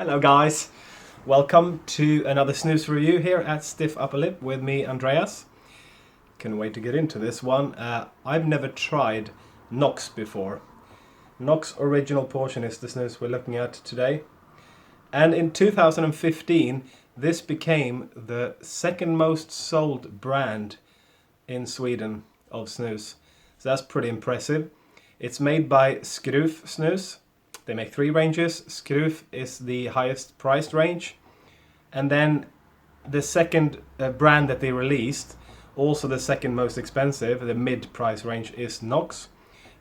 Hello guys, welcome to another snus review here at Stiff Upper Lip with me, Andreas. Can't wait to get into this one. I've never tried Knox before. Knox original portion is the snus we're looking at today. And in 2015 this became the second most sold brand in Sweden of snus. So that's pretty impressive. It's made by Skruf snus. They make 3 ranges. Skruf is the highest priced range. And then the second brand that they released, also the second most expensive, the mid-price range, is Knox.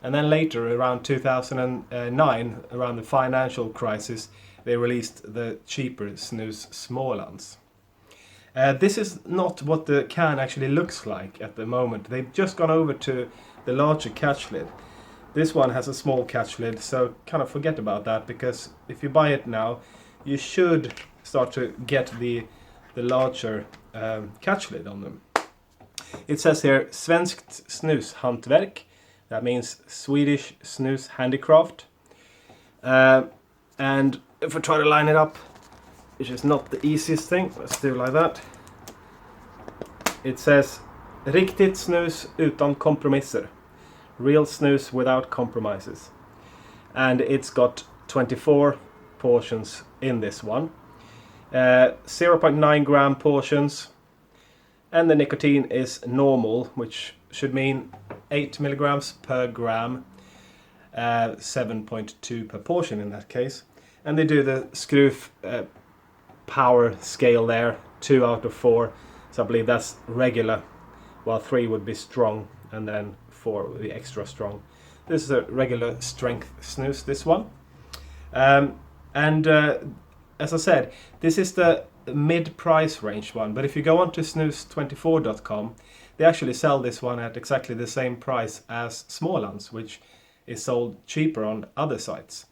And then later, around 2009, around the financial crisis, they released the cheaper snus Smålands. This is not what the can actually looks like at the moment. They've just gone over to the larger catch lid. This one has a small catch lid, so kind of forget about that, because if you buy it now, you should start to get the larger catch lid on them. It says here, Svenskt snus hantverk. That means Swedish snus handicraft. And if I try to line it up, which is not the easiest thing, let's do it like that. It says, Riktigt snus utan kompromisser. Real snus without compromises. And it's got 24 portions in this one. 0.9 gram portions. And the nicotine is normal, which should mean 8 milligrams per gram. 7.2 per portion in that case. And they do the Skruf power scale there, 2 out of 4. So I believe that's regular, while 3 would be strong, and then 4 would be extra strong. This is a regular strength snus, this one. As I said, this is the mid-price range one, but if you go on to snus24.com, they actually sell this one at exactly the same price as Smålands, which is sold cheaper on other sites,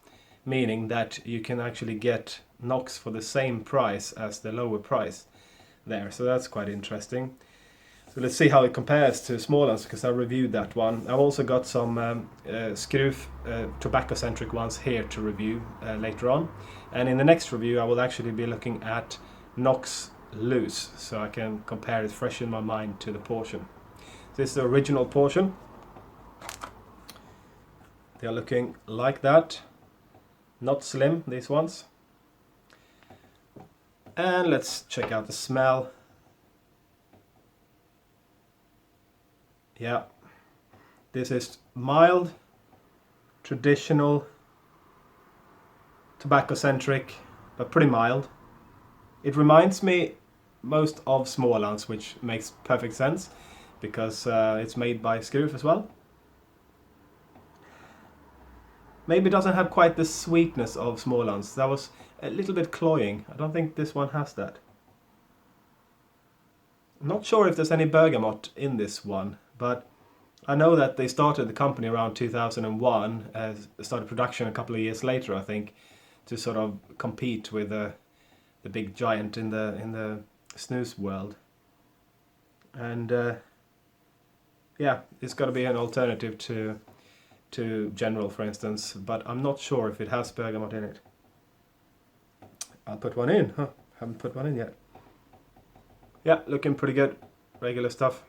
meaning that you can actually get Knox for the same price as the lower price there, so that's quite interesting. So let's see how it compares to Smålands, because I reviewed that one. I've also got some Skruf tobacco-centric ones here to review later on. And in the next review I will actually be looking at Grov Lös, so I can compare it fresh in my mind to the portion. This is the original portion. They are looking like that. Not slim, these ones. And let's check out the smell. Yeah, this is mild, traditional, tobacco-centric, but pretty mild. It reminds me most of Smålands, which makes perfect sense, because it's made by Skruf as well. Maybe it doesn't have quite the sweetness of Smålands. That was a little bit cloying. I don't think this one has that. I'm not sure if there's any bergamot in this one, but I know that they started the company around 2001, started production a couple of years later, I think, to sort of compete with the big giant in the snus world. And yeah, it's got to be an alternative to General, for instance, but I'm not sure if it has bergamot in it. I'll put one in. Haven't put one in yet. Yeah, looking pretty good. Regular stuff.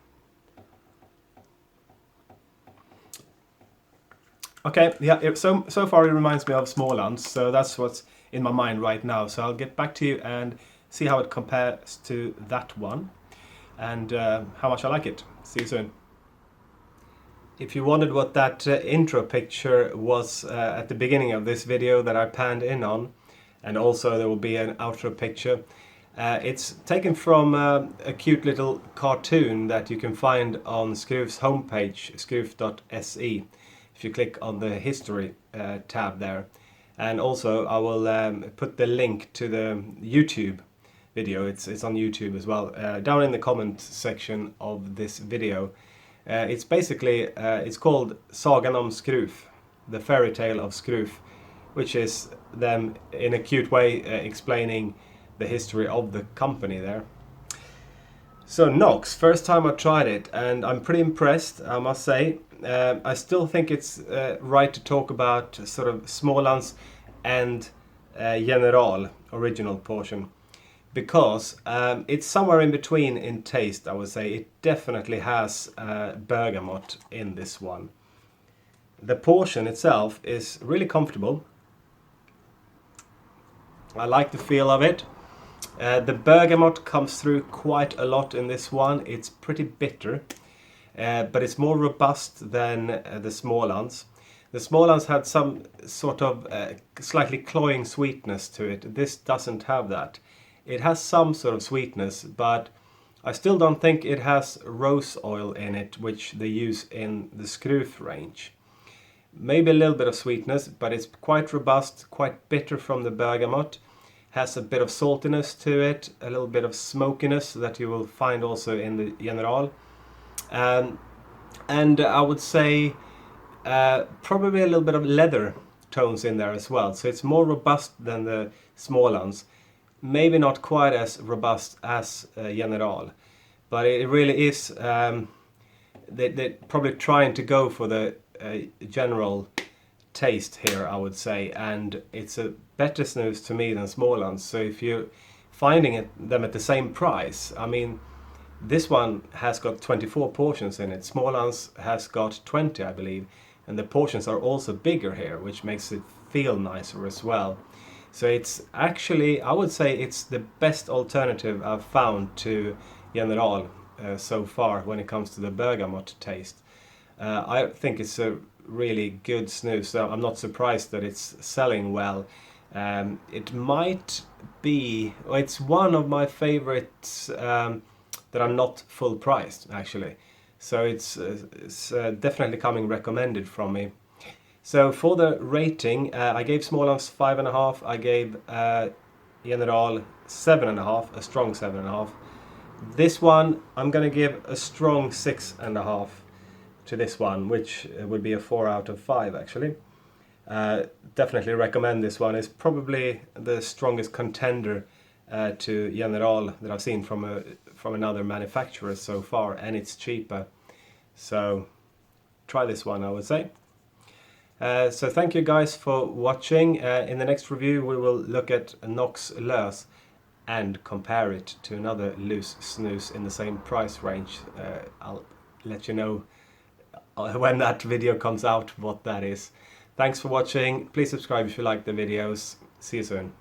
Okay, yeah, so far it reminds me of Smålands, so that's what's in my mind right now. So I'll get back to you and see how it compares to that one, and how much I like it. See you soon. If you wondered what that intro picture was at the beginning of this video that I panned in on, and also there will be an outro picture, it's taken from a cute little cartoon that you can find on Skruf's homepage, skruf.se. If you click on the history tab there. And also I will put the link to the YouTube video, it's on YouTube as well, down in the comment section of this video. It's basically, it's called Sagan om Skruf, the fairy tale of Skruf, which is them in a cute way explaining the history of the company there. So Knox, first time I tried it, and I'm pretty impressed, I must say. I still think it's right to talk about sort of Smålands and General original portion, because it's somewhere in between in taste, I would say. It definitely has bergamot in this one. The portion itself is really comfortable. I like the feel of it. The bergamot comes through quite a lot in this one. It's pretty bitter, but it's more robust than the Smålands. The Smålands had some sort of slightly cloying sweetness to it. This doesn't have that. It has some sort of sweetness, but I still don't think it has rose oil in it, which they use in the Skruf range. Maybe a little bit of sweetness, but it's quite robust, quite bitter from the bergamot. Has a bit of saltiness to it, a little bit of smokiness that you will find also in the General. And I would say probably a little bit of leather tones in there as well. So it's more robust than the Smålands. Maybe not quite as robust as General, but it really is. They're probably trying to go for the general taste here, I would say, and it's a better snus to me than Smålands. So if you're finding them at the same price, I mean, this one has got 24 portions in it. Smålands has got 20, I believe, and the portions are also bigger here, which makes it feel nicer as well. So it's actually, I would say, it's the best alternative I've found to General so far when it comes to the bergamot taste. I think it's a really good snus, so I'm not surprised that it's selling well. It might be, it's one of my favorites that are not full priced, actually. So it's definitely coming recommended from me. So for the rating, I gave Smålands 5.5, I gave General 7.5, a strong 7.5. This one, I'm going to give a strong 6.5 to this one, which would be a 4 out of 5 actually. Definitely recommend this one. It's probably the strongest contender to General that I've seen from another manufacturer so far, and it's cheaper. So try this one, I would say. So thank you guys for watching. In the next review we will look at Knox Lös and compare it to another loose snus in the same price range. I'll let you know when that video comes out what that is. Thanks for watching. Please subscribe if you like the videos. See you soon.